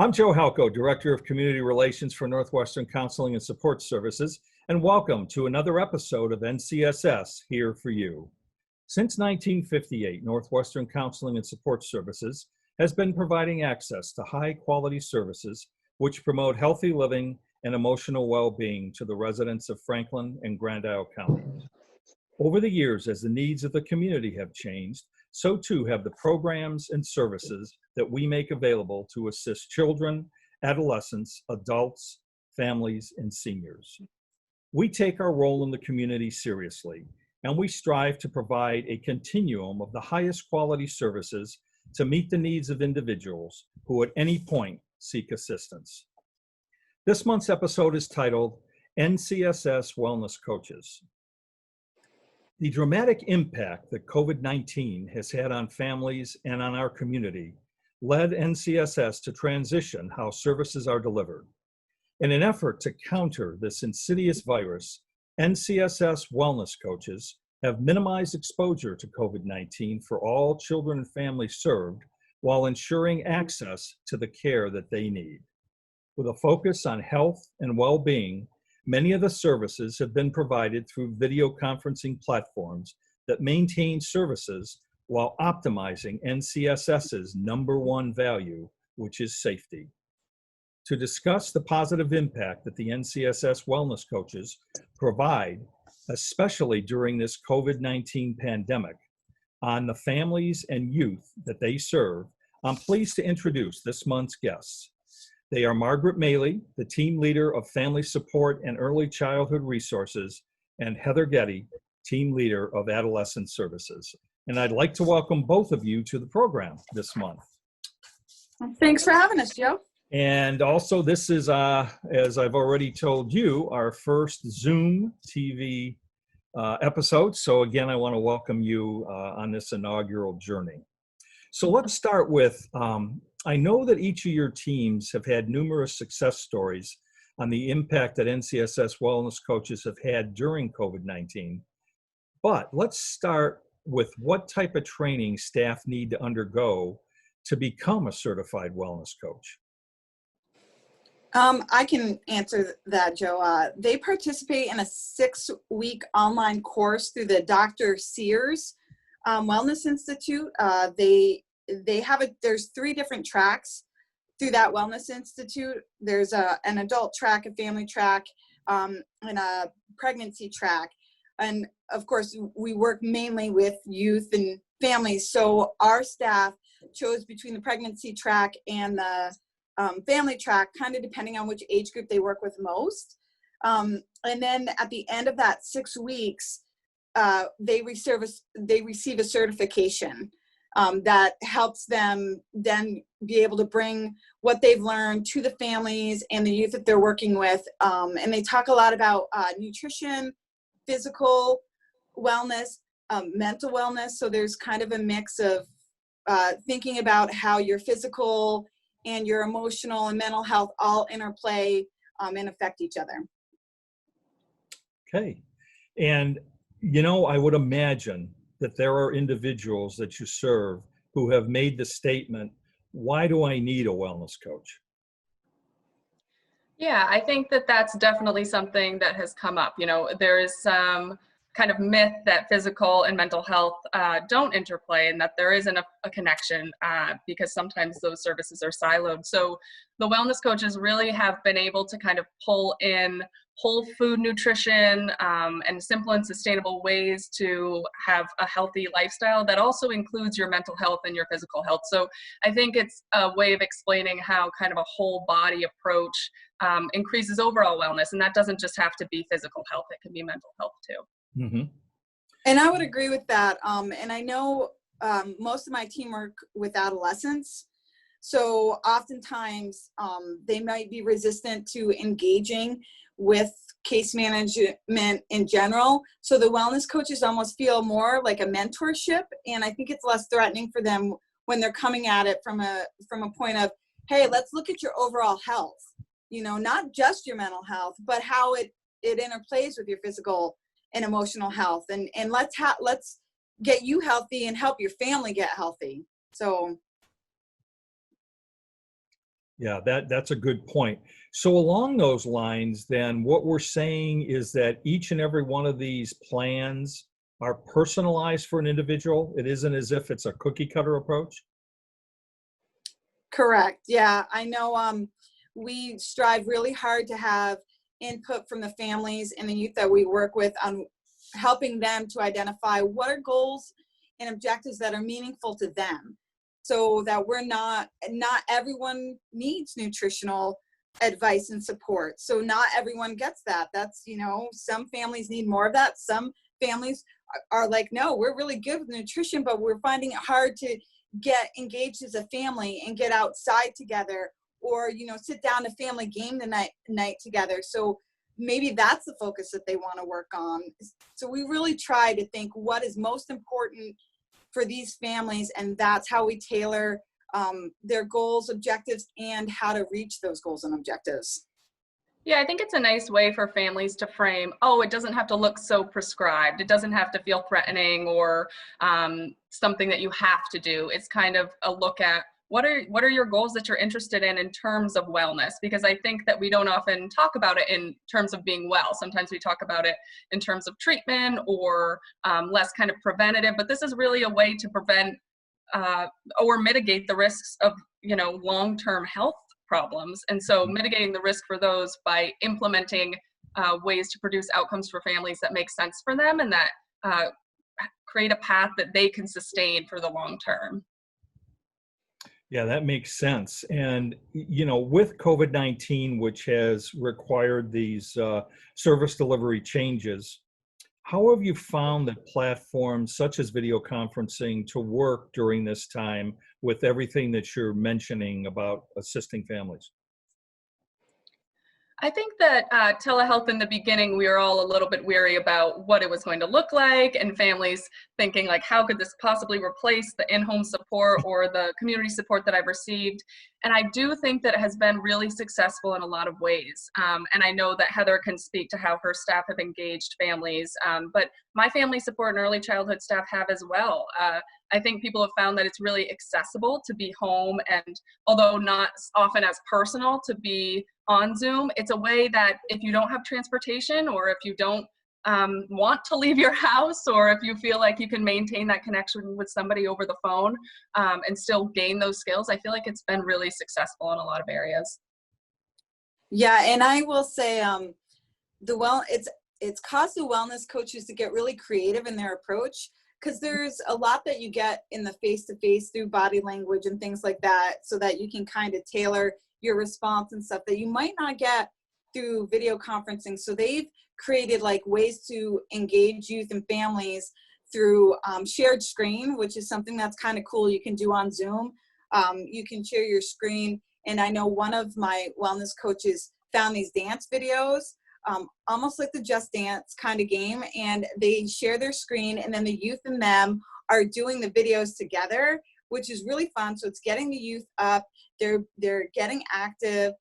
I'm Joe Halco, Director of Community Relations for Northwestern Counseling and Support Services, and welcome to another episode of NCSS Here for You. Since 1958, Northwestern Counseling and Support Services has been providing access to high-quality services which promote healthy living and emotional well-being to the residents of Franklin and Grand Isle counties. Over the years, as the needs of the community have changed, so too have the programs and services that we make available to assist children, adolescents, adults, families, and seniors. We take our role in the community seriously, and we strive to provide a continuum of the highest quality services to meet the needs of individuals who at any point seek assistance. This month's episode is titled NCSS Wellness Coaches. The dramatic impact that COVID-19 has had on families and on our community led NCSS to transition how services are delivered. In an effort to counter this insidious virus, NCSS wellness coaches have minimized exposure to COVID-19 for all children and families served while ensuring access to the care that they need. With a focus on health and well-being, many of the services have been provided through video conferencing platforms that maintain services while optimizing NCSS's number one value, which is safety. To discuss the positive impact that the NCSS wellness coaches provide, especially during this COVID-19 pandemic, on the families and youth that they serve, I'm pleased to introduce this month's guests. They are Margaret Maley, the team leader of Family Support and Early Childhood Resources, and Heather Getty, team leader of Adolescent Services. And I'd like to welcome both of you to the program this month. Thanks for having us, Joe. And also this is, as I've already told you, our first Zoom TV episode. So again, I want to welcome you on this inaugural journey. So let's start with, I know that each of your teams have had numerous success stories on the impact that NCSS wellness coaches have had during COVID-19. But let's start with what type of training staff need to undergo to become a certified wellness coach. I can answer that, Joe. They participate in a 6-week online course through the Dr. Sears Wellness Institute. There's 3 different tracks through that Wellness Institute. There's an adult track, a family track, and a pregnancy track. And of course, we work mainly with youth and families. So our staff chose between the pregnancy track and the family track, kind of depending on which age group they work with most. And then at the end of that 6 weeks, they receive a certification that helps them then be able to bring what they've learned to the families and the youth that they're working with. And they talk a lot about nutrition, physical wellness, mental wellness. So there's kind of a mix of thinking about how your physical and your emotional and mental health all interplay and affect each other. Okay. And, you know, I would imagine that there are individuals that you serve who have made the statement, why do I need a wellness coach? Yeah, I think that that's definitely something that has come up. You know, there is some kind of myth that physical and mental health don't interplay, and that there isn't a connection because sometimes those services are siloed. So the wellness coaches really have been able to kind of pull in whole food nutrition and simple and sustainable ways to have a healthy lifestyle that also includes your mental health and your physical health. So I think it's a way of explaining how kind of a whole body approach increases overall wellness. And that doesn't just have to be physical health, it can be mental health too. Mm-hmm. And I would agree with that. And I know most of my team work with adolescents. So oftentimes they might be resistant to engaging with case management in general. So the wellness coaches almost feel more like a mentorship. And I think it's less threatening for them when they're coming at it from a point of, hey, let's look at your overall health, you know, not just your mental health, but how it interplays with your physical and emotional health. And let's get you healthy and help your family get healthy. So Yeah, that's a good point. So along those lines, then what we're saying is that each and every one of these plans are personalized for an individual. It isn't as if it's a cookie cutter approach. Correct. Yeah, I know we strive really hard to have input from the families and the youth that we work with on helping them to identify what are goals and objectives that are meaningful to them, so that we're not everyone needs nutritional advice and support. So not everyone gets that. That's, some families need more of that. Some families are like, no, we're really good with nutrition, but we're finding it hard to get engaged as a family and get outside together, or sit down to family game the night together. So maybe that's the focus that they want to work on. So we really try to think what is most important for these families, and that's how we tailor their goals, objectives, and how to reach those goals and objectives. Yeah, I think it's a nice way for families to frame, oh, it doesn't have to look so prescribed. It doesn't have to feel threatening or something that you have to do. It's kind of a look at what are your goals that you're interested in terms of wellness? Because I think that we don't often talk about it in terms of being well. Sometimes we talk about it in terms of treatment or less kind of preventative, but this is really a way to prevent or mitigate the risks of, long-term health problems. And so mitigating the risk for those by implementing ways to produce outcomes for families that make sense for them and that create a path that they can sustain for the long term. Yeah, that makes sense. And, with COVID-19, which has required these service delivery changes, how have you found that platforms such as video conferencing to work during this time with everything that you're mentioning about assisting families? I think that telehealth in the beginning, we were all a little bit weary about what it was going to look like, and families thinking like, how could this possibly replace the in-home support or the community support that I've received? And I do think that it has been really successful in a lot of ways. And I know that Heather can speak to how her staff have engaged families, but my family support and early childhood staff have as well. I think people have found that it's really accessible to be home, and although not often as personal, to be on Zoom. It's a way that if you don't have transportation, or if you don't want to leave your house, or if you feel like you can maintain that connection with somebody over the phone and still gain those skills, I feel like it's been really successful in a lot of areas. Yeah, and I will say it's caused the wellness coaches to get really creative in their approach, because there's a lot that you get in the face-to-face through body language and things like that, so that you can kind of tailor your response and stuff that you might not get through video conferencing. So they've created like ways to engage youth and families through shared screen, which is something that's kind of cool. You can do on Zoom. You can share your screen. And I know one of my wellness coaches found these dance videos, almost like the Just Dance kind of game, and they share their screen, and then the youth and them are doing the videos together, which is really fun. So it's getting the youth up, they're getting active.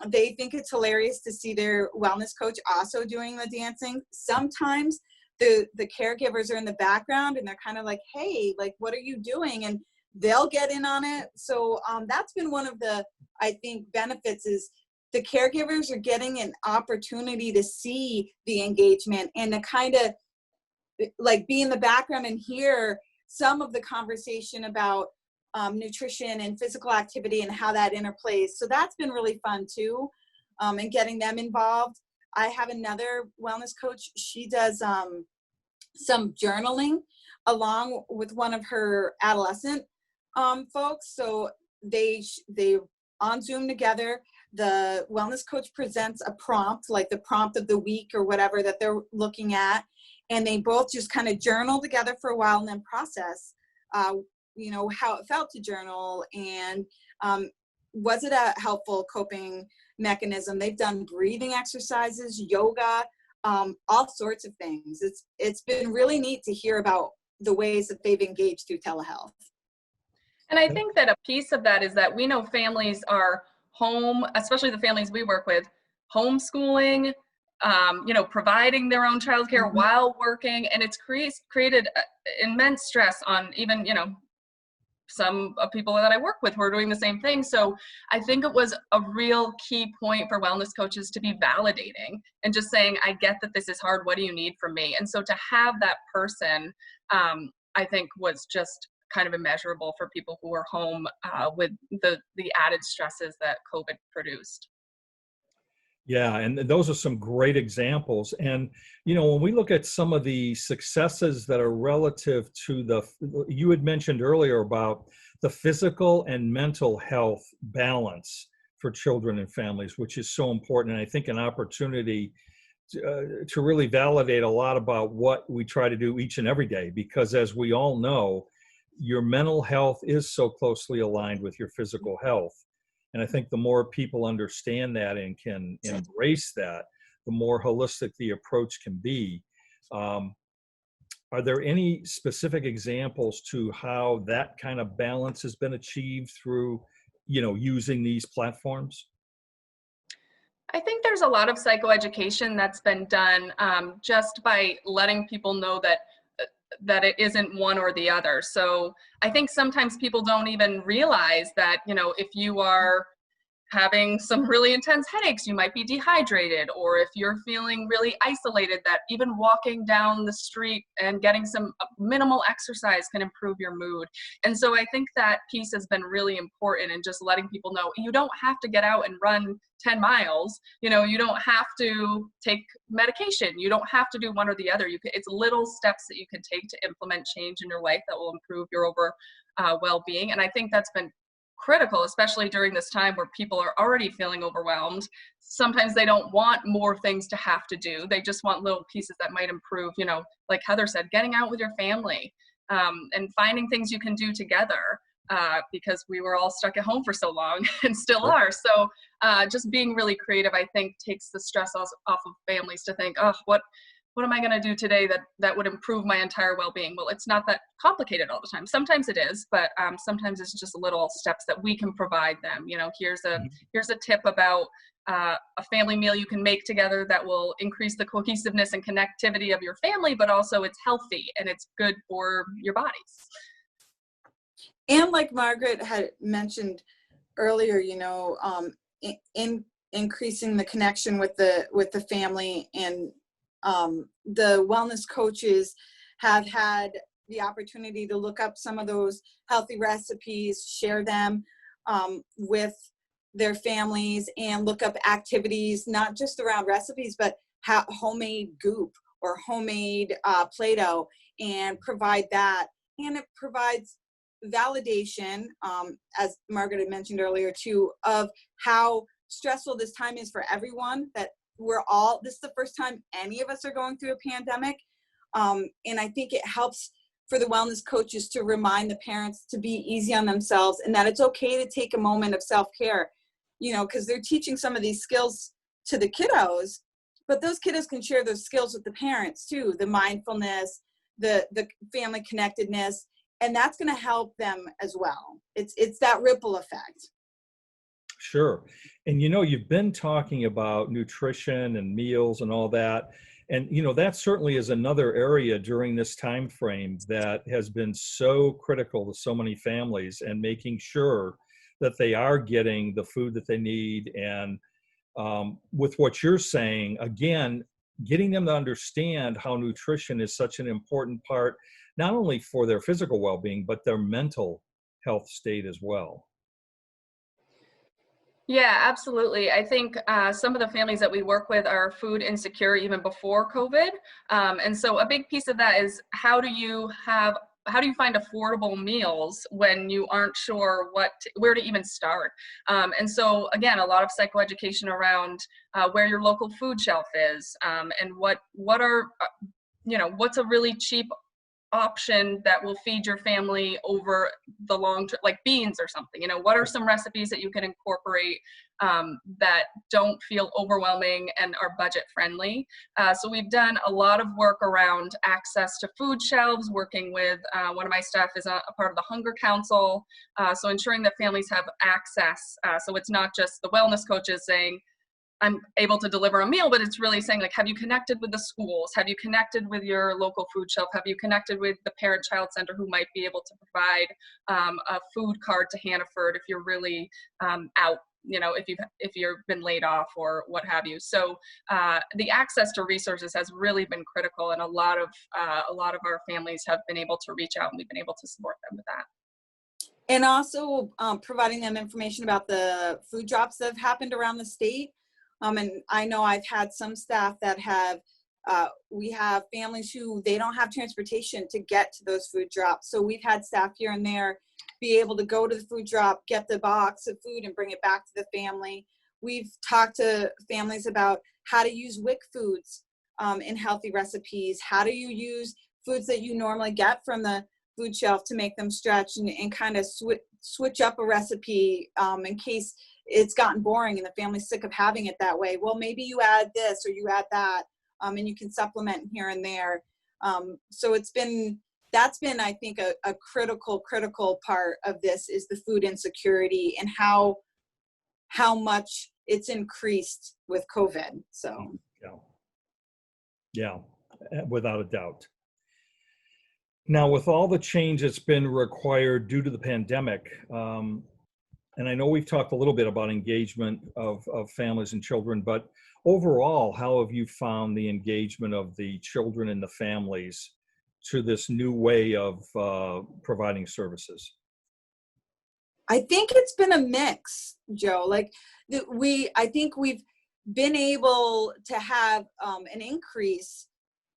They think it's hilarious to see their wellness coach also doing the dancing. Sometimes the caregivers are in the background and they're kind of like, hey, like, what are you doing? And they'll get in on it. So that's been one of the, I think, benefits, is the caregivers are getting an opportunity to see the engagement and to kind of like be in the background and hear some of the conversation about nutrition and physical activity and how that interplays. So that's been really fun too, and getting them involved. I have another wellness coach. She does some journaling along with one of her adolescent folks. So they on Zoom together. The wellness coach presents a prompt, like the prompt of the week or whatever that they're looking at, and they both just kind of journal together for a while and then process how it felt to journal, and was it a helpful coping mechanism. They've done breathing exercises, yoga, all sorts of things. It's been really neat to hear about the ways that they've engaged through telehealth. And I think that a piece of that is that we know families are home, especially the families we work with, homeschooling, providing their own childcare while working, and it's created immense stress on even, some people that I work with were doing the same thing. So I think it was a real key point for wellness coaches to be validating and just saying, I get that this is hard. What do you need from me? And so to have that person, I think was just kind of immeasurable for people who were home with the added stresses that COVID produced. Yeah, and those are some great examples. And, when we look at some of the successes that are relative to you had mentioned earlier about the physical and mental health balance for children and families, which is so important. And I think an opportunity to really validate a lot about what we try to do each and every day, because as we all know, your mental health is so closely aligned with your physical health. And I think the more people understand that and can embrace that, the more holistic the approach can be. Are there any specific examples to how that kind of balance has been achieved through, using these platforms? I think there's a lot of psychoeducation that's been done just by letting people know that it isn't one or the other. So I think sometimes people don't even realize that, if you are having some really intense headaches, you might be dehydrated, or if you're feeling really isolated, that even walking down the street and getting some minimal exercise can improve your mood. And so I think that piece has been really important in just letting people know you don't have to get out and run 10 miles. You don't have to take medication. You don't have to do one or the other. It's little steps that you can take to implement change in your life that will improve your well-being. And I think that's been critical, especially during this time where people are already feeling overwhelmed. Sometimes they don't want more things to have to do. They just want little pieces that might improve, like Heather said, getting out with your family and finding things you can do together because we were all stuck at home for so long and still are. So just being really creative, I think, takes the stress off of families to think, oh, what am I going to do today that would improve my entire well-being? Well, it's not that complicated all the time. Sometimes it is, but sometimes it's just little steps that we can provide them. Here's a tip about a family meal you can make together that will increase the cohesiveness and connectivity of your family, but also it's healthy and it's good for your bodies. And like Margaret had mentioned earlier, in increasing the connection with the family, and the wellness coaches have had the opportunity to look up some of those healthy recipes, share them with their families, and look up activities, not just around recipes, but homemade goop or homemade Play-Doh, and provide that. And it provides validation, as Margaret had mentioned earlier too, of how stressful this time is for everyone, that this is the first time any of us are going through a pandemic. And I think it helps for the wellness coaches to remind the parents to be easy on themselves, and that it's okay to take a moment of self-care, because they're teaching some of these skills to the kiddos, but those kiddos can share those skills with the parents too, the mindfulness, the family connectedness, and that's going to help them as well. It's that ripple effect. Sure. And you've been talking about nutrition and meals and all that. And that certainly is another area during this time frame that has been so critical to so many families, and making sure that they are getting the food that they need. And with what you're saying, again, getting them to understand how nutrition is such an important part, not only for their physical well-being, but their mental health state as well. Yeah, absolutely. I think some of the families that we work with are food insecure even before COVID. And so a big piece of that is how do you find affordable meals when you aren't sure where to even start? And so again, a lot of psychoeducation around where your local food shelf is, and what's a really cheap option that will feed your family over the long term, like beans or something. What are some recipes that you can incorporate that don't feel overwhelming and are budget friendly? So we've done a lot of work around access to food shelves, working with one of my staff is a part of the Hunger Council, so ensuring that families have access. So it's not just the wellness coaches saying, I'm able to deliver a meal, but it's really saying like, have you connected with the schools? Have you connected with your local food shelf? Have you connected with the parent-child center who might be able to provide a food card to Hannaford if you're really out, if you've been laid off or what have you. So the access to resources has really been critical, and a lot of our families have been able to reach out, and we've been able to support them with that. And also providing them information about the food drops that have happened around the state. And I know I've had some staff that we have families who they don't have transportation to get to those food drops. So we've had staff here and there be able to go to the food drop, get the box of food and bring it back to the family. We've talked to families about how to use WIC foods in healthy recipes. How do you use foods that you normally get from the food shelf to make them stretch and kind of switch up a recipe in case it's gotten boring and the family's sick of having it that way. Well, maybe you add this or you add that, and you can supplement here and there. So that's been, I think, a critical part of this is the food insecurity and how much it's increased with COVID. So yeah, without a doubt. Now, with all the change that's been required due to the pandemic, and I know we've talked a little bit about engagement of families and children, but overall, how have you found the engagement of the children and the families to this new way of providing services? I think it's been a mix, Joe. Like I think we've been able to have an increase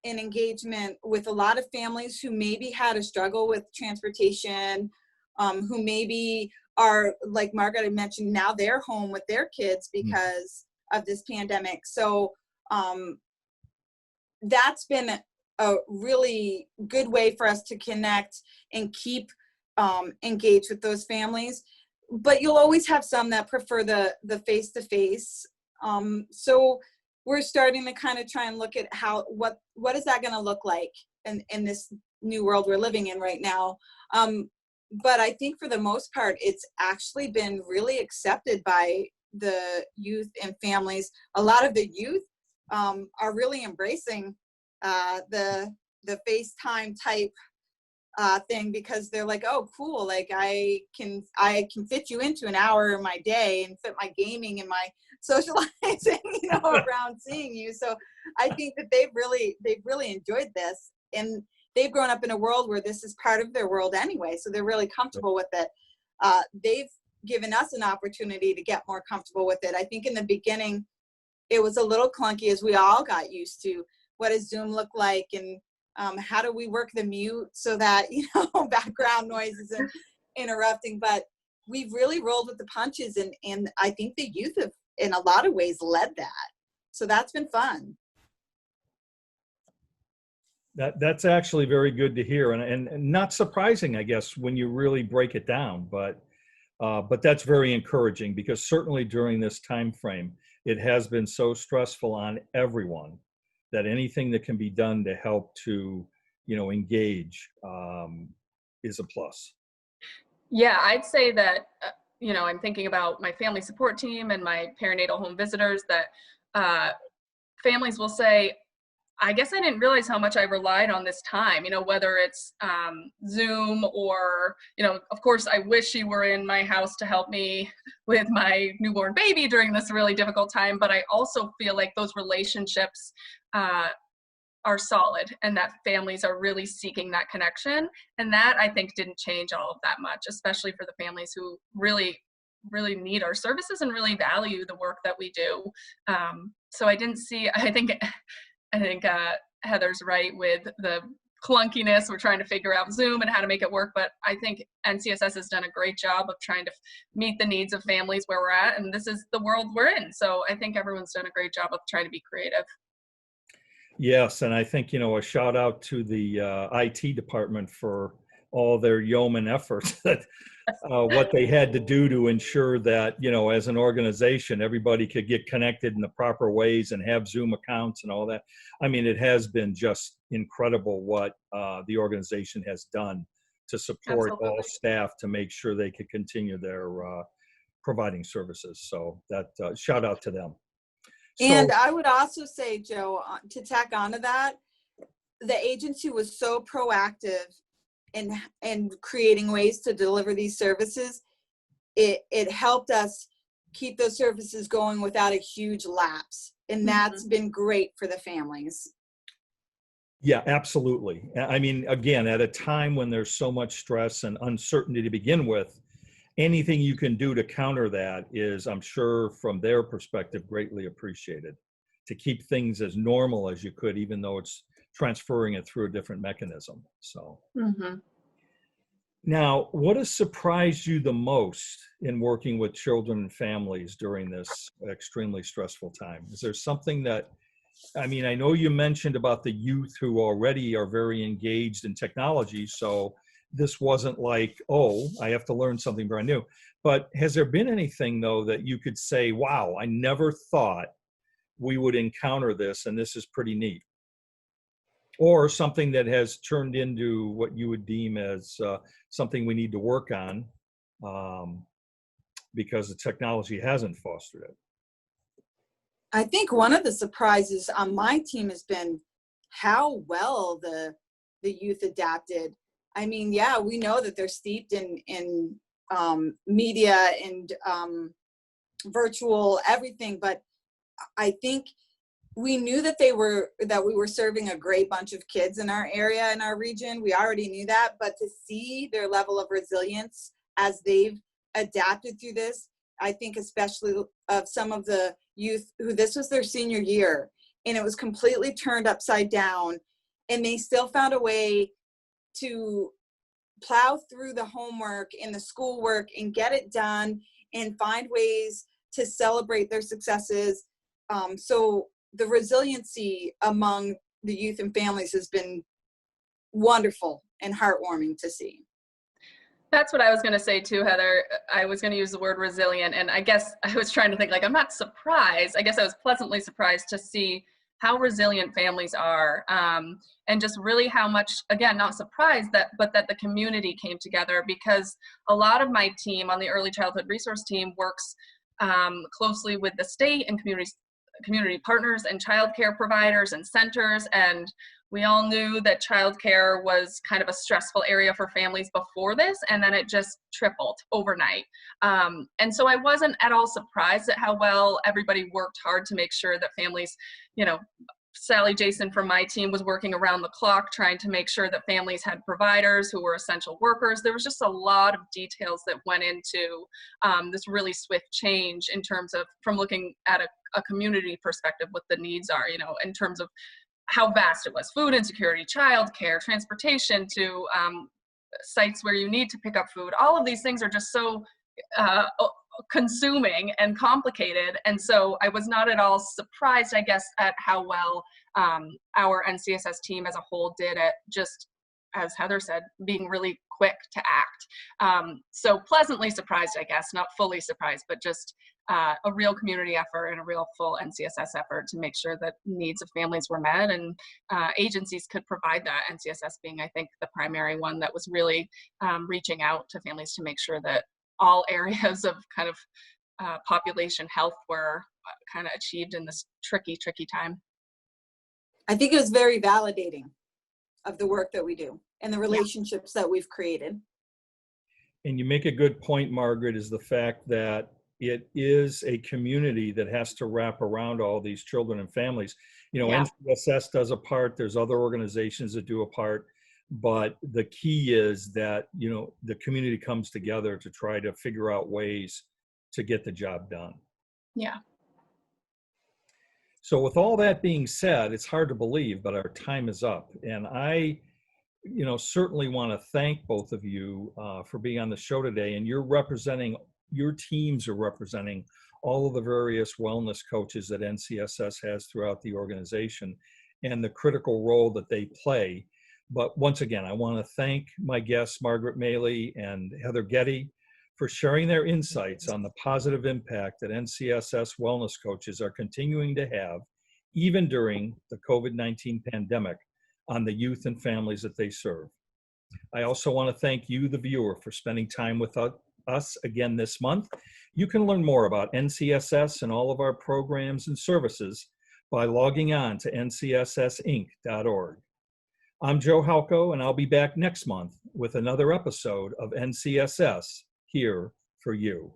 in engagement with a lot of families who maybe had a struggle with transportation, who maybe are, like Margaret had mentioned, now they're home with their kids because of this pandemic. So that's been a really good way for us to connect and keep engaged with those families. But you'll always have some that prefer the face-to-face. So we're starting to kind of try and look at what is that going to look like in this new world we're living in right now. But I think for the most part, it's actually been really accepted by the youth and families. A lot of the youth are really embracing the FaceTime type thing because they're like, oh, cool. Like I can fit you into an hour of my day and fit my gaming and my socializing, around seeing you. So I think that they've really enjoyed this, and they've grown up in a world where this is part of their world anyway. So they're really comfortable with it. They've given us an opportunity to get more comfortable with it. I think in the beginning, it was a little clunky as we all got used to what does Zoom look like and how do we work the mute so that, background noise isn't interrupting. But we've really rolled with the punches, and I think the youth have, in a lot of ways, led that. So that's been fun. That's actually very good to hear, and not surprising, I guess, when you really break it down. But that's very encouraging, because certainly during this time frame, it has been so stressful on everyone that anything that can be done to help to, engage is a plus. Yeah, I'd say that, I'm thinking about my family support team and my perinatal home visitors, that families will say, I guess I didn't realize how much I relied on this time, whether it's Zoom or, of course, I wish you were in my house to help me with my newborn baby during this really difficult time. But I also feel like those relationships are solid, and that families are really seeking that connection. And that, I think, didn't change all of that much, especially for the families who really need our services and really value the work that we do. So I didn't see, I think Heather's right with the clunkiness. We're trying to figure out Zoom and how to make it work, but I think NCSS has done a great job of trying to meet the needs of families where we're at, and this is the world we're in. So I think everyone's done a great job of trying to be creative. Yes, and I think, a shout out to the IT department for all their yeoman efforts, that what they had to do to ensure that, as an organization, everybody could get connected in the proper ways and have Zoom accounts and all that. I mean, it has been just incredible what the organization has done to support Absolutely. all staff to make sure they could continue their providing services. So that shout out to them. And So, I would also say, Joe, to tack onto that, the agency was so proactive in creating ways to deliver these services. It helped us keep those services going without a huge lapse. And that's been great for the families. yeah, absolutely. I mean, again, at a time when there's so much stress and uncertainty to begin with, anything you can do to counter that is, I'm sure, from their perspective, greatly appreciated, to keep things as normal as you could, even though it's transferring it through a different mechanism. So Mhm. now, what has surprised you the most in working with children and families during this extremely stressful time? Is there something that, I mean, I know you mentioned about the youth who already are very engaged in technology, so this wasn't like, oh, I have to learn something brand new. But has there been anything, though, that you could say, wow, I never thought we would encounter this, and this is pretty neat? Or something that has turned into what you would deem as something we need to work on um, because the technology hasn't fostered it? I think one of the surprises on my team has been how well the youth adapted. I mean, yeah, we know that they're steeped in media and virtual everything, but I think we knew that we were serving a great bunch of kids in our area, in our region. We already knew that, but to see their level of resilience as they've adapted through this, I think especially of some of the youth who this was their senior year and it was completely turned upside down, and they still found a way to plow through the homework and the schoolwork and get it done and find ways to celebrate their successes. So the resiliency among the youth and families has been wonderful and heartwarming to see. That's what I was going to say too, Heather. I was going to use the word resilient, and I guess I was trying to think, like, I'm not surprised. I guess I was pleasantly surprised to see how resilient families are, and just really how much, again, not surprised but that the community came together, because a lot of my team on the early childhood resource team works closely with the state and community partners and childcare providers and centers, and we all knew that childcare was kind of a stressful area for families before this, and then it just tripled overnight. And so I wasn't at all surprised at how well everybody worked hard to make sure that families, you know, Sally Jason from my team was working around the clock trying to make sure that families had providers who were essential workers. There was just a lot of details that went into this really swift change in terms of, from looking at a community perspective, what the needs are, you know, in terms of how vast it was: food insecurity, childcare, transportation to sites where you need to pick up food. All of these things are just so consuming and complicated. And so I was not at all surprised, I guess, at how well our NCSS team as a whole did at just, as Heather said, being really quick to act. So pleasantly surprised, I guess, not fully surprised, but just a real community effort and a real full NCSS effort to make sure that needs of families were met, and agencies could provide that. NCSS being, I think, the primary one that was really reaching out to families to make sure that all areas of kind of population health were kind of achieved in this tricky time. I think it was very validating of the work that we do and the Yeah. relationships that we've created. And you make a good point, Margaret, is the fact that it is a community that has to wrap around all these children and families. You know, Yeah. NCSS does a part, there's other organizations that do a part, but the key is that, you know, the community comes together to try to figure out ways to get the job done. Yeah. So with all that being said, it's hard to believe, but our time is up. And I, you know, certainly want to thank both of you for being on the show today. And you're representing, your teams are representing all of the various wellness coaches that NCSS has throughout the organization and the critical role that they play. But once again, I want to thank my guests, Margaret Maley and Heather Getty, for sharing their insights on the positive impact that NCSS wellness coaches are continuing to have, even during the COVID-19 pandemic, on the youth and families that they serve. I also want to thank you, the viewer, for spending time with us again this month. You can learn more about NCSS and all of our programs and services by logging on to ncssinc.org. I'm Joe Halco, and I'll be back next month with another episode of NCSS here for you.